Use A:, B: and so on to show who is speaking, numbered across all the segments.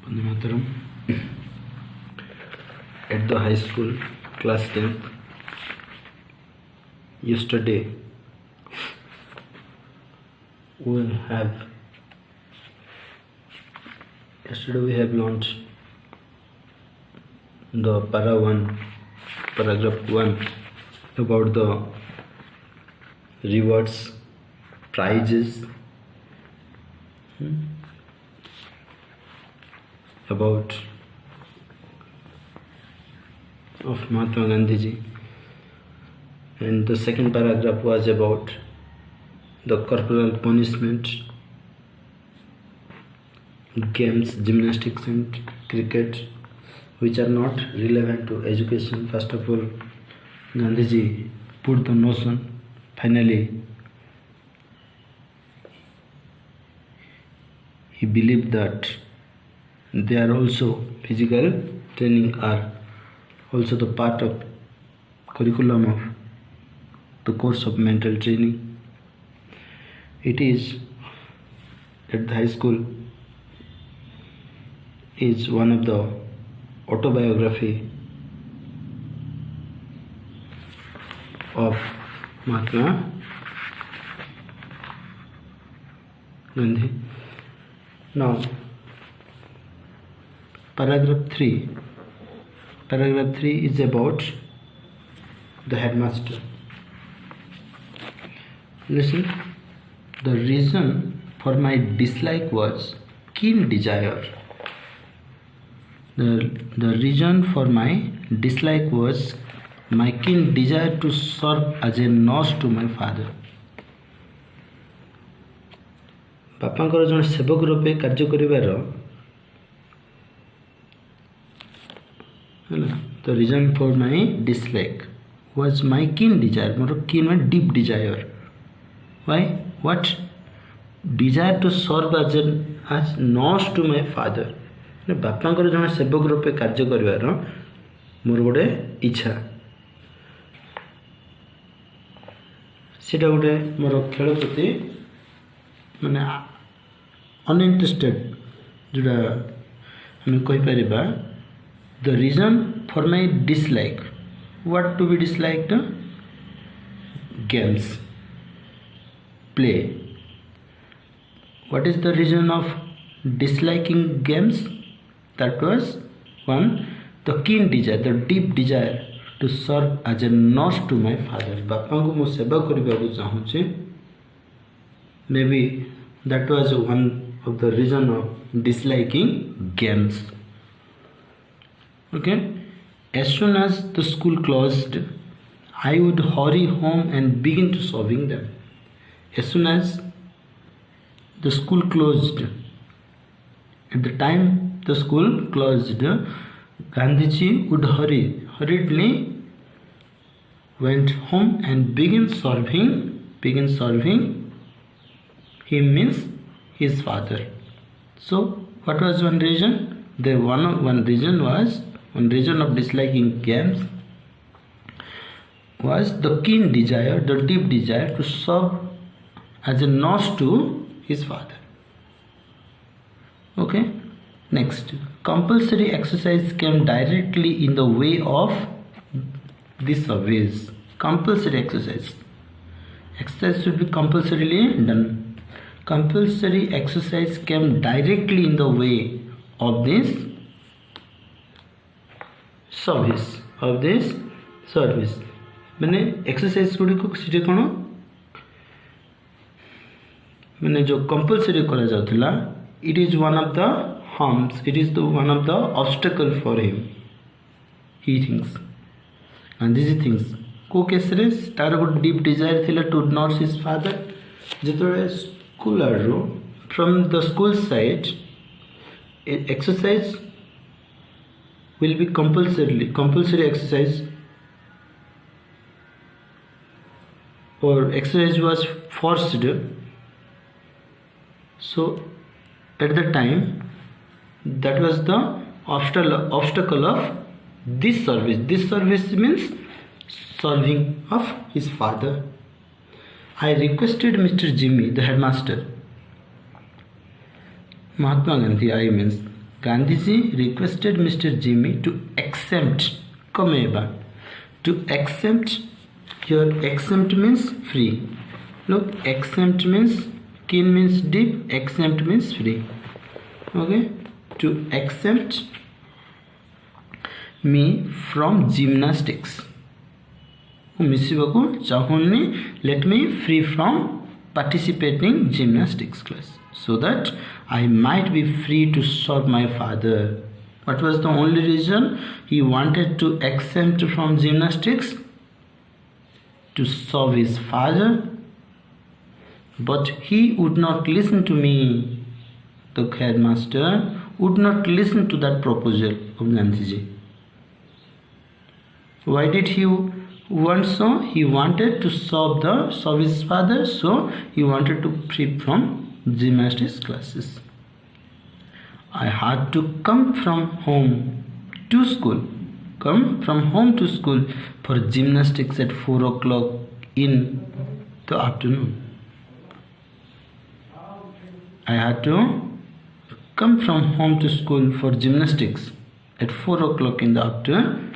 A: Vande Mataram. At the high school, class 10th, yesterday we have launched the paragraph 1 about the rewards, prizes, about of Mahatma Gandhi ji, and the second paragraph was about the corporal punishment, games, gymnastics and cricket, which are not relevant to education. First of all, Gandhi ji put the notion. Finally, he believed that they are also physical training are also the part of curriculum of the course of mental training. It is at the high school is one of the autobiography of Mahatma Gandhi. Now, paragraph 3 is about the headmaster. Listen, the reason for my dislike was keen desire. The reason for my dislike was my keen desire to serve as a nurse to my father. ବାପାଙ୍କର ଜଣେ ସେବକ ରୂପେ କାର୍ଯ୍ୟ କରିବାର the reason for my dislike was my keen desire. ମୋର keen means deep desire. Why? What? Desire to serve as nurse to my father. ବାପାଙ୍କର ଜଣେ ସେବକ ରୂପେ କାର୍ଯ୍ୟ କରିବାର ମୋର ଗୋଟେ ଇଚ୍ଛା. ସେଇଟା ଗୋଟେ ମୋର ଖେଳ ପ୍ରତି ମାନେ ଅନଇଣ୍ଟରେଷ୍ଟେଡ୍ ଯେଉଁଟା ଆମେ କହିପାରିବା. The reason for my dislike. What to be disliked? Games, play. What is the reason of disliking games? That was one, the keen desire, the deep desire to serve as a nurse to my father. ବାପାଙ୍କୁ ମୁଁ ସେବା କରିବାକୁ ଚାହୁଁଛି. Maybe that was one of the reason of disliking games. Okay, as soon as the school closed, I would hurry home and begin to solving them. As soon as the school closed, at the time the school closed, Gandhiji would hurriedly went home and began solving him means his father. So what was one reason? One reason of disliking games was the keen desire, the deep desire to serve as a nurse to his father. Okay, next, compulsory exercise came directly in the way of these surveys. Compulsory exercise should be compulsorily done. Compulsory exercise came directly in the way of this service. मैंने exercise Gudi को सीधे कौन मैंने जो compulsory करा जाउथिला, it is one of the harms, it is one of the obstacle for him. He thinks, and this thinks को केसरे तार को deep desire थिला to nurse his father. जेतोळे स्कूल आरो from the school side exercise will be compulsory exercise, or exercise was forced. So at the time that was the obstacle of this service means serving of his father. I requested Mr. Jimmy, the headmaster, Mahatma Gandhi, I means Gandhiji requested Mr. Jimmy to exempt. To exempt, here exempt means free. Look, exempt means keen means deep, exempt means free. Okay, to exempt me from gymnastics. Let me free from participating gymnastics class, so that I might be free to serve my father. What was the only reason he wanted to exempt from gymnastics? To serve his father. But he would not listen to me. The headmaster would not listen to that proposal of Gandhiji. Why did he want so? He wanted to serve his father, so he wanted to free from gymnastics classes. I had to come from home to school for gymnastics at 4 o'clock in the afternoon. I had to come from home to school for gymnastics at 4 o'clock in the afternoon.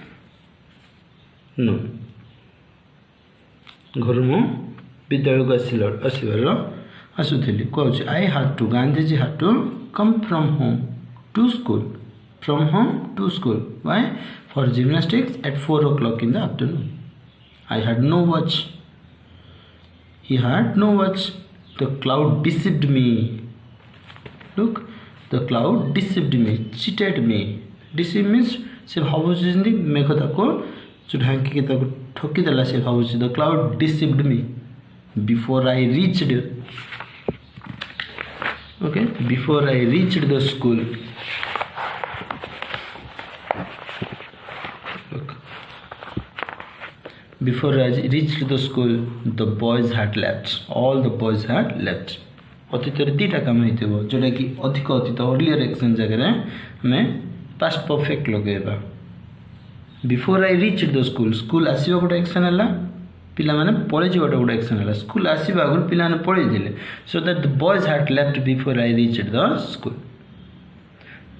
A: I had to, Gandhiji had to come from home to school. Why? For gymnastics at 4 o'clock in the afternoon. I had no watch. He had no watch. The cloud deceived me. Look, the cloud deceived me, cheated me. Deceive means se bhabuchindi megha tako chudhanki ke tako thoki dela se bhabuchi. The cloud deceived me before I reached the school. Look, before I reached the school, the boys had left. All the boys had left. अतीतर दुईटा काम होइथिबो जोटा कि अधिक अतीत earlier action जगह में past perfect लगेबा. Before I reach the school आसीबा गोटे एक्शन हला, पिला माने पळे जिबाटा गोटे एक्शन हला. स्कूल आसीबा आगु पिला माने पळे दिले, so that the boys had left before I reach the school.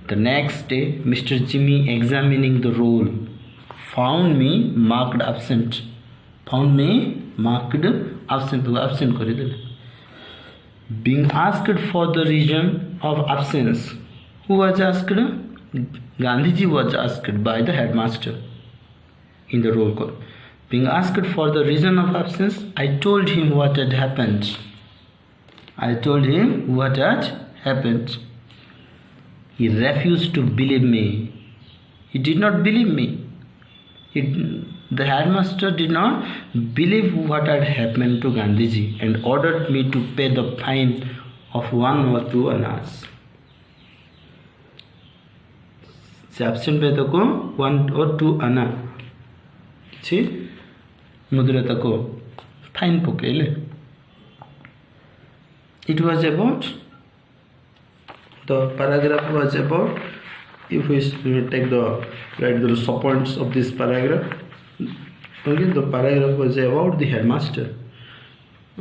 A: The next day Mister Jimmy examining the roll found me marked absent. Absent कर देले. Being asked for the reason of absence. Who was asked? Gandhiji was asked by the headmaster in the roll call. Being asked for the reason of absence, I told him what had happened. He refused to believe me. He did not believe me. The headmaster did not believe what had happened to Gandhiji and ordered me to pay the fine of 1 or 2 annas. Se absent pe tako 1 or 2 anna chi mudra tako fine pokele. It was about, the paragraph was about, if we take the subpoints of this paragraph. Okay, the paragraph was about the headmaster.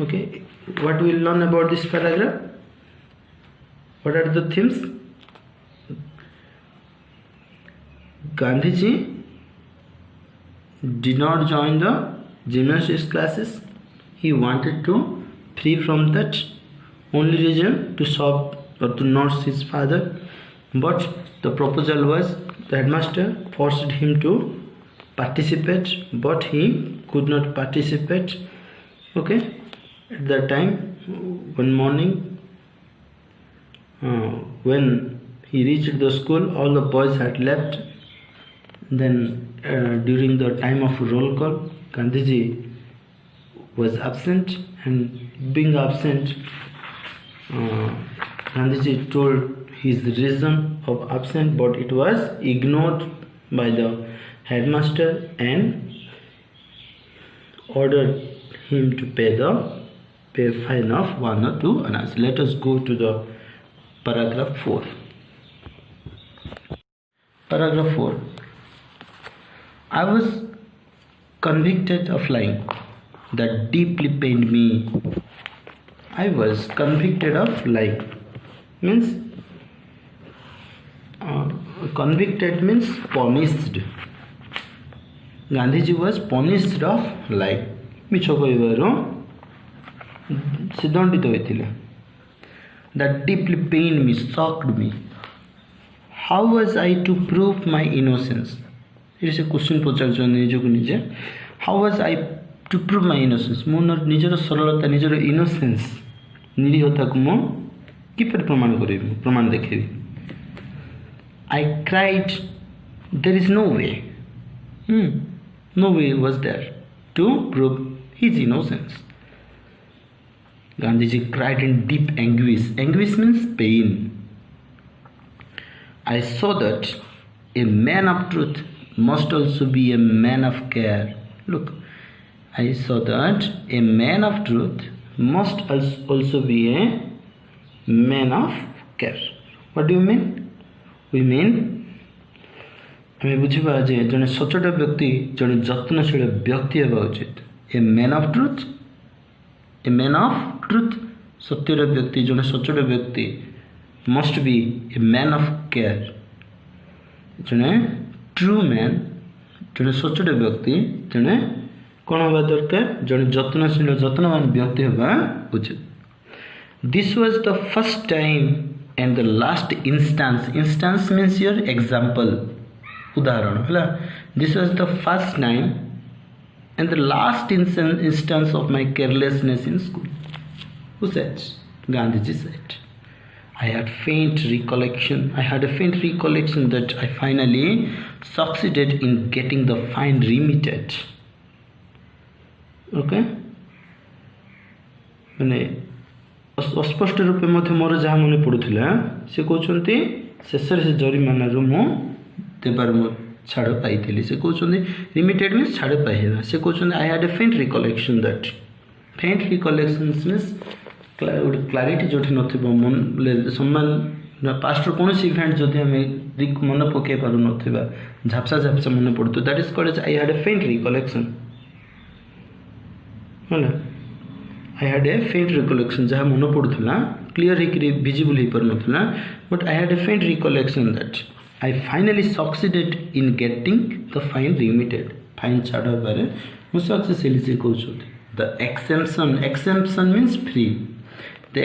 A: Okay, what we will learn about this paragraph? What are the themes? Gandhiji did not join the gymnastics classes. He wanted to free from that only reason, to serve or to nurse his father. But the proposal was, the headmaster forced him to participate, but he could not participate. Okay, at that time, one morning, when he reached the school, all the boys had left. Then during the time of roll call, Gandhiji was absent, and being absent, Gandhiji told his reason of absent, but it was ignored by the headmaster and ordered him to pay fine of 1 or 2 annas. Let us go to the paragraph 4. Paragraph 4. I was convicted of lying. That deeply pained me. I was convicted of lying. Means convicted means punished. Gandhiji was punished of life. मिछ कहबारो से दंडित होइथिले. That deeply pained me, shocked me. How was I to prove my innocence? It is a question पचार निजको निजे. How was I to prove my innocence? मोर निजर सरलता निजर innocence निरीहता को मो किपर प्रमाण करिबि, प्रमाण देखेबि. I cried, there is no way. No way was there to prove his innocence. Gandhiji cried in deep anguish. Anguish means pain. I saw that a man of truth must also be a man of care. Look, I saw that a man of truth must also be a man of care. What do you mean? We mean आम बुझा जे जड़े सचोट व्यक्ति जड़े जत्नशील व्यक्ति होगा उचित. A man of truth सत्यर व्यक्ति जड़े सचोट व्यक्ति must be a man of care. जड़े ट्रू मैन जड़े सचोट व्यक्ति जड़े कौन हवा दरकार जड़े जत्नशील जत्नवान व्यक्ति होगा उचित. This was the first time and the last instance. Instance means your example, उदाहरण है. This was the first time and the last instance of my carelessness in school. Who said? Gandhiji said. I had a faint recollection that I finally succeeded in getting the fine remitted. Okay? माने अस्पष्ट रूपे मध्य मोर जहाँ मन पड़ुला से कहते शेष से जरिमाना मु देवार मो छाड़ पाई. से कहते रिमिटेड मीन्स छाड़ पाइबा. से कहते आई had a faint recollection that. फेंट रिकलेक्शन मीन्स क्लारिटी जो नथिबो मन सम्मान पास्ट कौन इवेंट जदि आम मन पकई पार ना झापसा झापसा मन पड़ू that is called I had a faint recollection. I had a faint recollection जहाँ मन पड़ूला क्लीयर विजिबल हो पार ना. But I had a faint recollection that I finally succeeded in getting the fine remitted. Fine छाड़ बारे मु successfully से कहउछथि. The exemption means free. The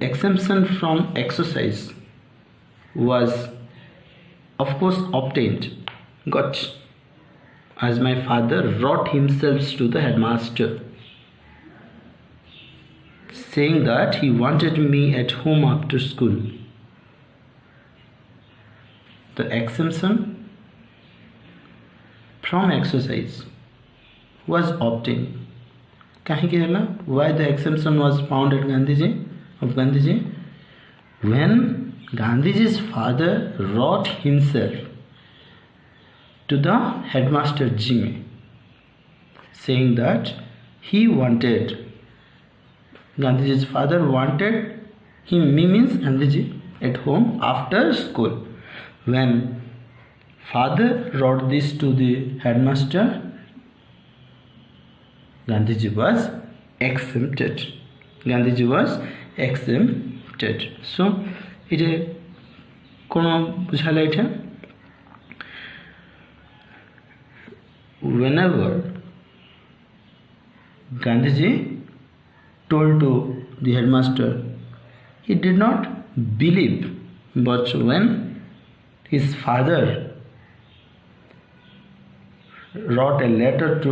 A: exemption from exercise was of course got as my father wrote himself to the headmaster saying that he wanted me at home after school. The exemption from exercise was obtained. Kahi ke hela? Why the exemption was found at Gandhiji? When Gandhiji's father wrote himself to the headmaster Jimmy, saying that Gandhiji's father wanted him, me means Gandhiji, at home after school. When father wrote this to the headmaster, Gandhiji was exempted. So it कौन बुझाला इठा. Whenever Gandhiji told to the headmaster, he did not believe, but when his father wrote himself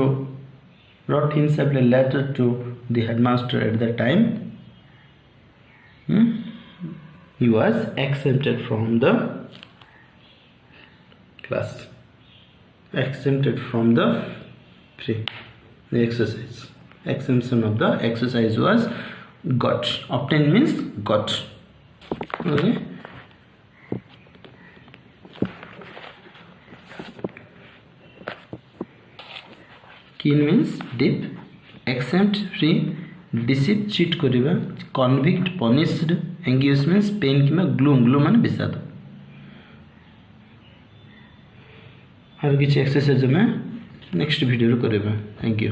A: a letter to the headmaster at that time, he was exempted from the class, exempted from the exercise. Exemption of the exercise was got. Obtained means got. Okay. Keen means deep, exempt, free, deceive, cheat करिबा, convict, punished, anguish means pain keema gloom माने विषाद. Are किछि exercise में next video रे करिबा. Thank you.